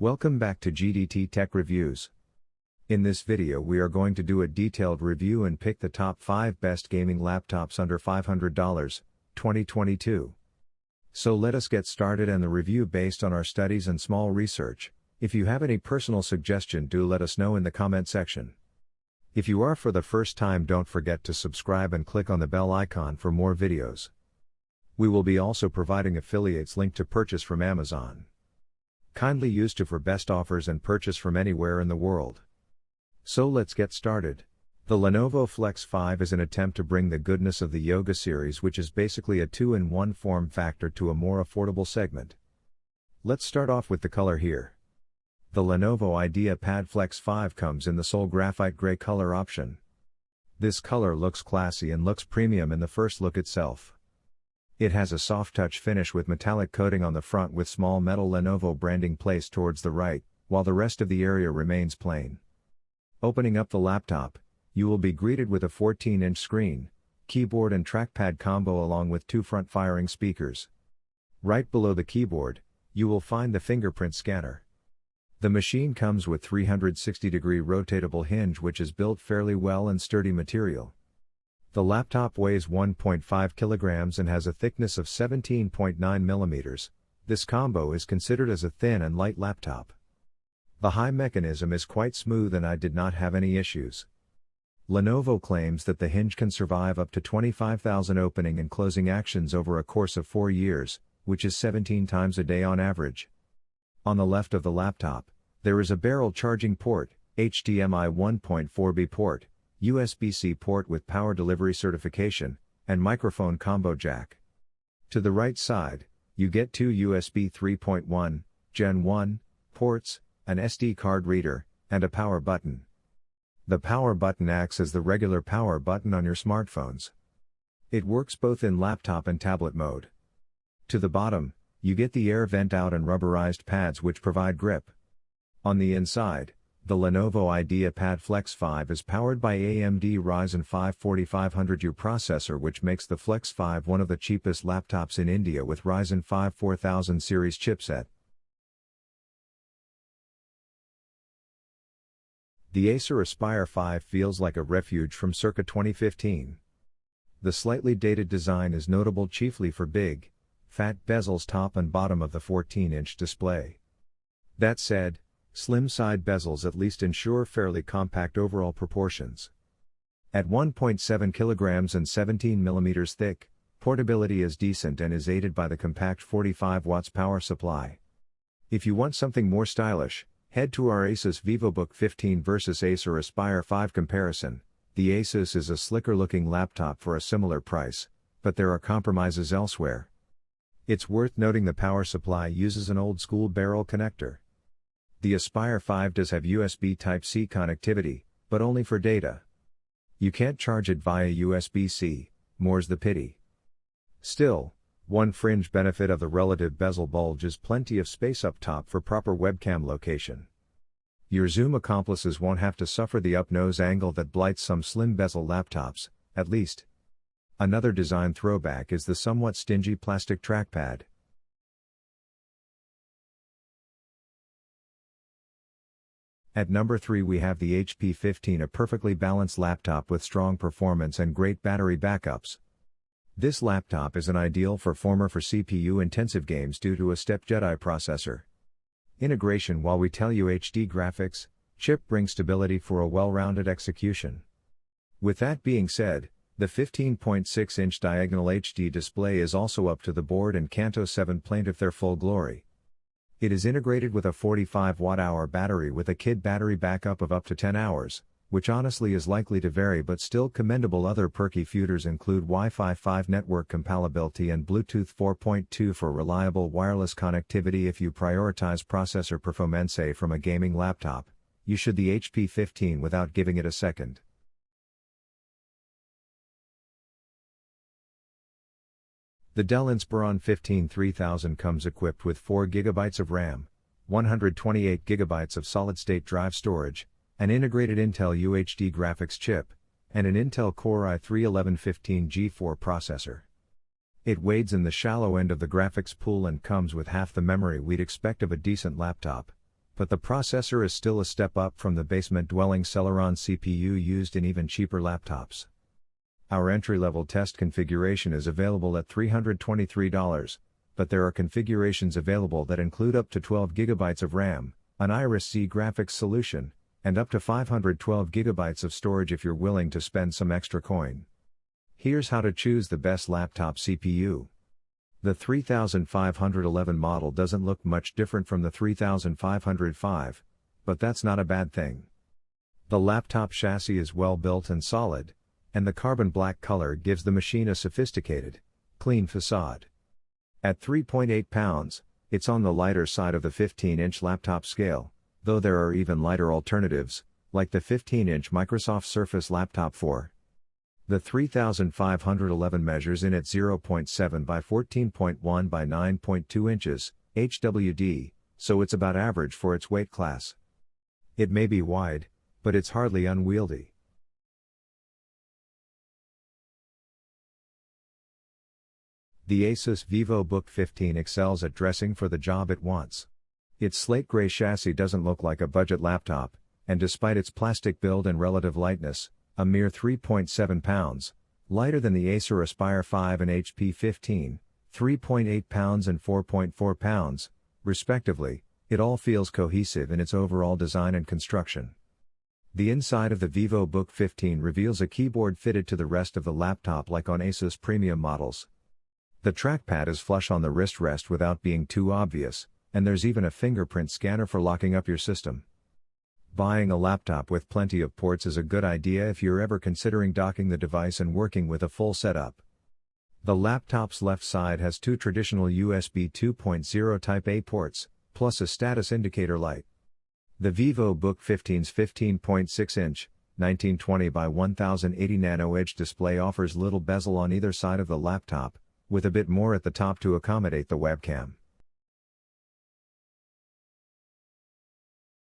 Welcome back to GDT Tech Reviews. In this video we are going to do a detailed review and pick the top 5 best gaming laptops under $500, 2022. So let us get started and the review based on our studies and small research. If you have any personal suggestion, do let us know in the comment section. If you are for the first time, don't forget to subscribe and click on the bell icon for more videos. We will be also providing affiliates link to purchase from Amazon. Kindly use to for best offers and purchase from anywhere in the world. So let's get started. The Lenovo Flex 5 is an attempt to bring the goodness of the Yoga series, which is basically a 2-in-1 form factor, to a more affordable segment. Let's start off with the color here. The Lenovo IdeaPad Flex 5 comes in the Sol Graphite Gray color option. This color looks classy and looks premium in the first look itself. It has a soft touch finish with metallic coating on the front with small metal Lenovo branding placed towards the right, while the rest of the area remains plain. Opening up the laptop, you will be greeted with a 14-inch screen, keyboard and trackpad combo along with 2 front-firing speakers. Right below the keyboard, you will find the fingerprint scanner. The machine comes with 360-degree rotatable hinge, which is built fairly well and sturdy material. The laptop weighs 1.5 kilograms and has a thickness of 17.9 millimeters. This combo is considered as a thin and light laptop. The high mechanism is quite smooth and I did not have any issues. Lenovo claims that the hinge can survive up to 25,000 opening and closing actions over a course of 4 years, which is 17 times a day on average. On the left of the laptop, there is a barrel charging port, HDMI 1.4b port, USB-C port with power delivery certification, and microphone combo jack. To the right side, you get 2 USB 3.1, Gen 1, ports, an SD card reader, and a power button. The power button acts as the regular power button on your smartphones. It works both in laptop and tablet mode. To the bottom, you get the air vent out and rubberized pads which provide grip. On the inside, the Lenovo IdeaPad Flex 5 is powered by AMD Ryzen 5 4500U processor, which makes the Flex 5 one of the cheapest laptops in India with Ryzen 5 4000 series chipset. The Acer Aspire 5 feels like a refuge from circa 2015. The slightly dated design is notable chiefly for big, fat bezels top and bottom of the 14-inch display. That said, slim side bezels at least ensure fairly compact overall proportions. At 1.7 kilograms and 17 millimeters thick, portability is decent and is aided by the compact 45 watts power supply. If you want something more stylish, head to our Asus VivoBook 15 versus Acer Aspire 5 comparison. The Asus is a slicker looking laptop for a similar price, but there are compromises elsewhere. It's worth noting the power supply uses an old school barrel connector. The Aspire 5 does have USB Type-C connectivity, but only for data. You can't charge it via USB-C, more's the pity. Still, one fringe benefit of the relative bezel bulge is plenty of space up top for proper webcam location. Your zoom accomplices won't have to suffer the up-nose angle that blights some slim bezel laptops, at least. Another design throwback is the somewhat stingy plastic trackpad. At number 3 we have the HP 15, a perfectly balanced laptop with strong performance and great battery backups. This laptop is an ideal for CPU-intensive games due to a Step Jedi processor. Integration: while we tell you HD graphics, chip brings stability for a well-rounded execution. With that being said, the 15.6-inch diagonal HD display is also up to the board and Canto 7 plaintiff their full glory. It is integrated with a 45 watt-hour battery with a KID battery backup of up to 10 hours, which honestly is likely to vary but still commendable. Other perky features include Wi-Fi 5 network compatibility and Bluetooth 4.2 for reliable wireless connectivity. If you prioritize processor performance from a gaming laptop, you should the HP 15 without giving it a second. The Dell Inspiron 15 3000 comes equipped with 4 GB of RAM, 128 GB of solid-state drive storage, an integrated Intel UHD graphics chip, and an Intel Core i3-1115G4 processor. It wades in the shallow end of the graphics pool and comes with half the memory we'd expect of a decent laptop, but the processor is still a step up from the basement-dwelling Celeron CPU used in even cheaper laptops. Our entry-level test configuration is available at $323, but there are configurations available that include up to 12 GB of RAM, an Iris-C graphics solution, and up to 512 GB of storage if you're willing to spend some extra coin. Here's how to choose the best laptop CPU. The 3511 model doesn't look much different from the 3505, but that's not a bad thing. The laptop chassis is well built and solid, and the carbon black color gives the machine a sophisticated, clean facade. At 3.8 pounds, it's on the lighter side of the 15-inch laptop scale, though there are even lighter alternatives, like the 15-inch Microsoft Surface Laptop 4. The 3511 measures in at 0.7 by 14.1 by 9.2 inches, HWD, so it's about average for its weight class. It may be wide, but it's hardly unwieldy. The Asus VivoBook 15 excels at dressing for the job it wants. Its slate gray chassis doesn't look like a budget laptop, and despite its plastic build and relative lightness, a mere 3.7 pounds, lighter than the Acer Aspire 5 and HP 15, 3.8 pounds and 4.4 pounds, respectively, it all feels cohesive in its overall design and construction. The inside of the VivoBook 15 reveals a keyboard fitted to the rest of the laptop like on Asus premium models. The trackpad is flush on the wrist rest without being too obvious, and there's even a fingerprint scanner for locking up your system. Buying a laptop with plenty of ports is a good idea if you're ever considering docking the device and working with a full setup. The laptop's left side has two traditional USB 2.0 Type A ports, plus a status indicator light. The VivoBook 15's 15.6-inch, 1920 by 1080 nano edge display offers little bezel on either side of the laptop, with a bit more at the top to accommodate the webcam.